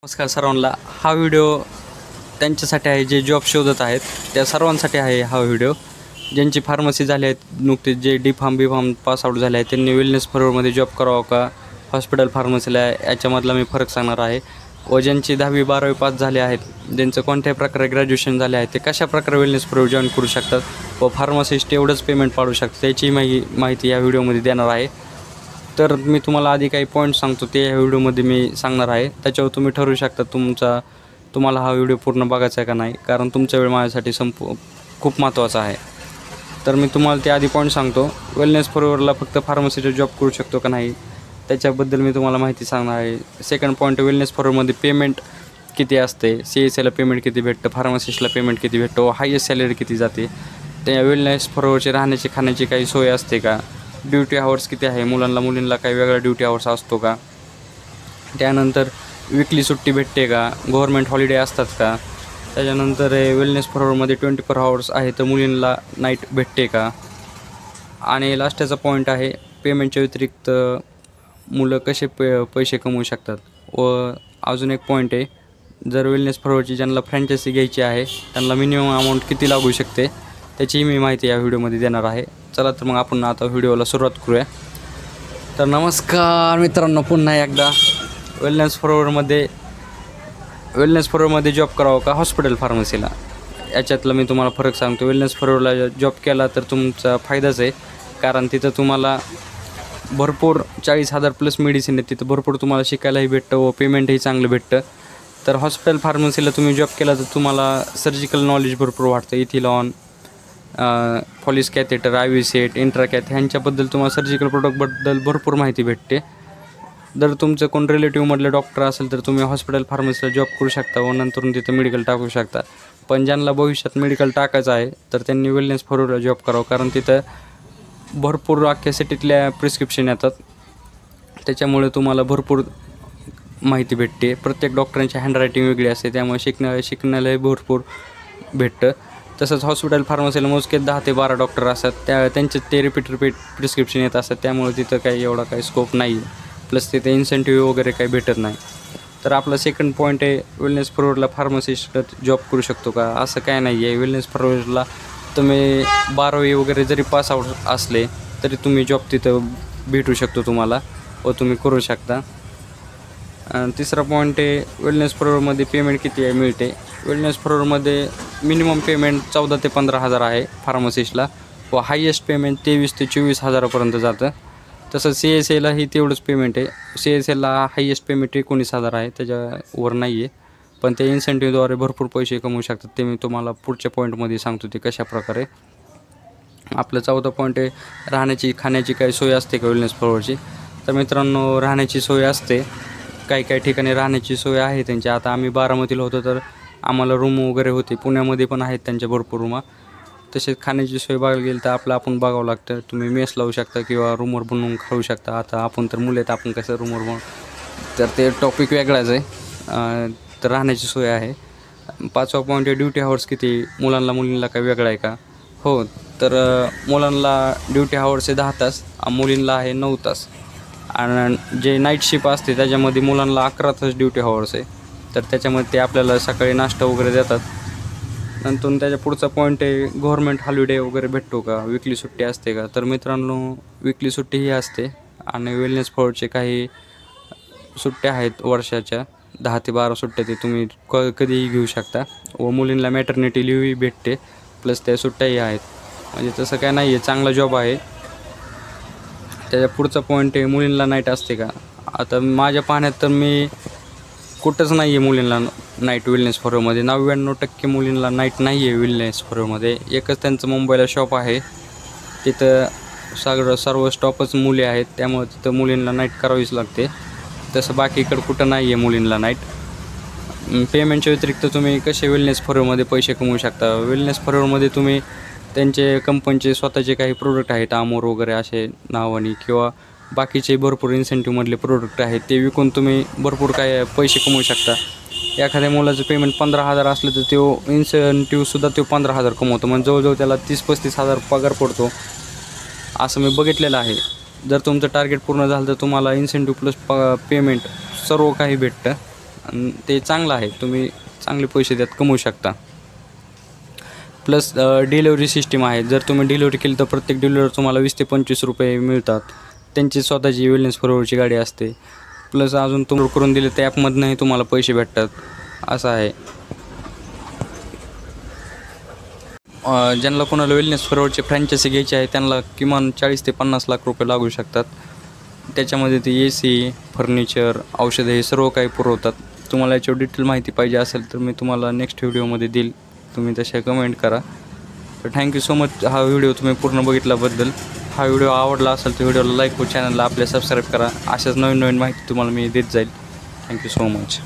नमस्कार सर्वांना. हा व्हिडिओ त्यांच्यासाठी आहे जे जॉब शोधत आहेत, त्या सर्वांसाठी आहे हा व्हिडिओ. ज्यांची फार्मसी झाली आहेत नुकतीच, जे डी.फार्म पास आउट झाले आहेत, त्यांनी वेलनेस फॉरवर्डमध्ये जॉब करावा का हॉस्पिटल फार्मसीला, याच्यामधला मी फरक सांगणार आहे. व ज्यांची 10वी 12वी पास झाले आहेत, ज्यांचं कोणत्याही प्रकारे ग्रॅज्युएशन झाले आहे, ते कशा प्रकारे वेलनेस फॉरवर्ड जॉईन करू शकतात व फार्मासिस्ट एवढंच पेमेंट पाडू शकतात त्याची माहिती या व्हिडिओमध्ये देणार आहे. तर मी तुम्हाला आधी काही पॉईंट सांगतो, ते ह्या व्हिडिओमध्ये मी सांगणार आहे. त्याच्यावर तुम्ही ठरवू शकता तुम्हाला हा व्हिडिओ पूर्ण बघायचा आहे का नाही, कारण तुमचा वेळ माझ्यासाठी खूप महत्त्वाचा आहे. तर मी तुम्हाला ते आधी पॉईंट सांगतो. वेलनेस फॉरवर्डला फक्त फार्मसीचा जॉब करू शकतो का नाही, त्याच्याबद्दल मी तुम्हाला माहिती सांगणार आहे. सेकंड पॉईंट, वेलनेस फॉरवर्डमध्ये पेमेंट किती असते, CSAला पेमेंट किती भेटतं, फार्मासिस्टला पेमेंट किती भेटतो, हायेस्ट सॅलरी किती जाते, त्या वेलनेस फॉरवर्डची राहण्याची खाण्याची काही सोय असते का, ड्युटी आवर्स किती आहे, मुलींना काही वेगळा ड्युटी आवर्स असतो का, त्यानंतर विकली सुट्टी भेटते का, गव्हर्मेंट हॉलिडे असतात का, त्याच्यानंतर वेलनेस फॉरवर्डमध्ये 24 आवर्स आहे तर मुलींना नाईट भेटते का, आणि लास्टचा पॉईंट आहे पेमेंटच्या व्यतिरिक्त मुलं कसे पैसे कमवू शकतात. व अजून एक पॉईंट आहे, जर वेलनेस फॉरवर्डची ज्यांना फ्रँचायसी घ्यायची आहे त्यांना मिनिमम अमाऊंट किती लागू शकते त्याचीही मी माहिती या व्हिडिओमध्ये देणार आहे. चला तर मग आपण आता व्हिडिओला सुरुवात करूया. तर नमस्कार मित्रांनो, पुन्हा एकदा वेलनेस फॉरवर्डमध्ये जॉब करावं का हॉस्पिटल फार्मसीला, याच्यातला मी तुम्हाला फरक सांगतो. वेलनेस फॉरवर्डला जॉब केला तर तुमचा फायदाच आहे, कारण तिथं तुम्हाला भरपूर 40,000 प्लस मेडिसिन आहे, तिथं भरपूर तुम्हाला शिकायलाही भेटतं व पेमेंटही चांगलं भेटतं. तर हॉस्पिटल फार्मसीला तुम्ही जॉब केला तर तुम्हाला सर्जिकल नॉलेज भरपूर वाटतं. इथिलॉन, पॉलिस कॅथेटर, IV सेट, इंट्राकॅथ ह्यांच्याबद्दल तुम्हाला सर्जिकल प्रोडक्टबद्दल भरपूर माहिती भेटते. जर तुमचं कोण रिलेटिव्हमधलं डॉक्टर असेल तर तुम्ही हॉस्पिटल फार्मसीला जॉब करू शकता व नंतरून तिथं मेडिकल टाकू शकता. पण ज्यांना भविष्यात मेडिकल टाकायचं आहे तर त्यांनी वेलनेस फॉरवर्डला जॉब करावं, कारण तिथं भरपूर अख्ख्या सिटीतल्या प्रिस्क्रिप्शन येतात, त्याच्यामुळे तुम्हाला भरपूर माहिती भेटते. प्रत्येक डॉक्टरांची हँडरायटिंग वेगळी असते, त्यामुळे शिकण्यालाही भरपूर भेटतं. तसंच हॉस्पिटल फार्मसीला मोजके 10 ते 12 डॉक्टर असतात, त्यांचे ते रिपीट प्रिस्क्रिप्शन येत असतात, त्यामुळे तिथं काही स्कोप नाही. प्लस तिथे इन्सेंटिव्ह वगैरे काही भेटत नाही. तर आपला सेकंड पॉईंट आहे, वेलनेस फॉरवर्डला फार्मसिस्ट जॉब करू शकतो का, असं काय नाही आहे. वेलनेस फॉरवर्डला तुम्ही 12वी वगैरे जरी पास आउट असले तरी तुम्ही जॉब तिथं भेटू शकतो तुम्हाला व तुम्ही करू शकता. तिसरा पॉईंट आहे, वेलनेस फॉरवर्डमध्ये पेमेंट किती मिळते. वेलनेस फॉरवर्डमध्ये मिनिमम पेमेंट 14 ते 15,000 आहे फार्मसिस्टला व हायेस्ट पेमेंट 23 ते 24,000पर्यंत जातं. तसंच CSAलाही तेवढंच पेमेंट आहे. CSAला हायेस्ट पेमेंट 19,000 आहे, त्याच्यावर नाही आहे. पण ते इन्सेंटिव्हद्वारे भरपूर पैसे कमवू शकतात, ते मी तुम्हाला पुढच्या पॉईंटमध्ये सांगतो ते कशाप्रकारे. आपलं चौथा पॉईंट आहे, राहण्याची खाण्याची काही सोय असते का वेलनेस फॉरवर्डची. तर मित्रांनो, राहण्याची सोय असते. काही ठिकाणी राहण्याची सोय आहे त्यांची. आता आम्ही बारामतीला होतो तर आम्हाला रूम वगैरे होते, पुण्यामध्ये पण आहेत त्यांच्या भरपूर रूमा. तसेच खाण्याची सोय बघायला गेली तर आपण बघावं लागतं. तुम्ही मेस लावू शकता किंवा रूमवर बनवून खाऊ शकता. आता आपण तर मुलं आहेत, आपण कसं रूमवर बनवू, तर ते टॉपिक वेगळाच आहे. तर राहण्याची सोय आहे. 5वा पॉईंट आहे, ड्युटी आवर्स किती, मुलींना काही वेगळा आहे का. हो, तर मुलांना ड्युटी आवर्स आहे 10 तास, मुलींना आहे 9 तास. आणि जे नाईट शिफ्ट असते त्याच्यामध्ये मुलांना 11 तास ड्युटी आवर्स आहे. तर त्याच्यामध्ये ते आपल्याला सकाळी नाश्ता वगैरे देतात. नंतर त्याच्या पुढचा पॉईंट आहे, गव्हर्मेंट हॉलिडे वगैरे भेटतो का, विकली सुट्टी असते का. तर मित्रांनो, विकली सुट्टीही असते आणि वेलनेस फॉरवर्डचे काही सुट्ट्या आहेत वर्षाच्या 10 ते 12 सुट्ट्या, ते तुम्ही कधीही घेऊ शकता. व मुलींना मॅटर्निटी लिव्हही भेटते, प्लस त्या सुट्ट्याही आहेत. म्हणजे तसं काय नाही आहे, चांगला जॉब आहे. त्याच्या पुढचा पॉईंट आहे, मुलींना नाईट असते का. आता माझ्या पाहण्यात तर मी कुठंच नाही आहे मुलींना नाईट वेलनेस फॉरवर्डमध्ये. 99% मुलींना नाईट नाही आहे वेलनेस फॉरवर्डमध्ये. एकच त्यांचं मुंबईला शॉप आहे, तिथं सर्व स्टॉपच मुली आहेत, त्यामुळे तिथं मुलींना नाईट करावीच लागते. तसं बाकी इकडं कुठं नाही आहे मुलींना नाईट. पेमेंटच्या व्यतिरिक्त तुम्ही कसे वेलनेस फॉरवर्डमध्ये पैसे कमवू शकता. वेलनेस फॉरवर्डमध्ये तुम्ही त्यांचे कंपनीचे स्वतःचे काही प्रोडक्ट आहेत, आमोर वगैरे असे नावानी, किंवा बाकीचे भरपूर इन्सेंटिव्हमधले प्रोडक्ट आहेत, ते विकून तुम्ही भरपूर काय पैसे कमवू शकता. एखाद्या मुलाचं पेमेंट 15,000 असलं तर तो इन्सेंटिव्हसुद्धा 15,000 कमवतो, म्हणजे जवळजवळ त्याला 30-35,000 पगार पडतो, असं मी बघितलेलं आहे. जर तुमचं टार्गेट पूर्ण झालं तर तुम्हाला इन्सेंटिव्ह प्लस पेमेंट सर्व काही भेटतं. आणि ते चांगलं आहे, तुम्ही चांगले पैसे त्यात कमवू शकता. प्लस डिलेवरी सिस्टीम आहे. जर तुम्ही डिलिव्हरी केली तर प्रत्येक डिलिव्हर तुम्हाला 20 ते 25 रुपये मिळतात. त्यांची स्वतःची वेलनेस फॉरवर्डची गाडी असते. प्लस अजून तुम्ही करून दिले तर ॲपमधनंही तुम्हाला पैसे भेटतात, असं आहे. ज्यांना कोणाला वेलनेस फॉरवर्डची फ्रँचायसी घ्यायची आहे त्यांना किमान 40 ते 50 लाख रुपये लागू शकतात. त्याच्यामध्ये ते AC, फर्निचर, औषधं हे सर्व काही पुरवतात. तुम्हाला याच्यावर डिटेल माहिती पाहिजे असेल तर मी तुम्हाला नेक्स्ट व्हिडिओमध्ये देईल. तुम्ही तशा कमेंट करा. तर थँक्यू सो मच हा व्हिडिओ तुम्ही पूर्ण बघितल्याबद्दल. हा व्हिडिओ आवडला असेल तर व्हिडिओला लाईक व चॅनलला आपल्या सबस्क्राईब करा. अशाच नवीन नवीन माहिती तुम्हाला मी देत जाईल. Thank you so much.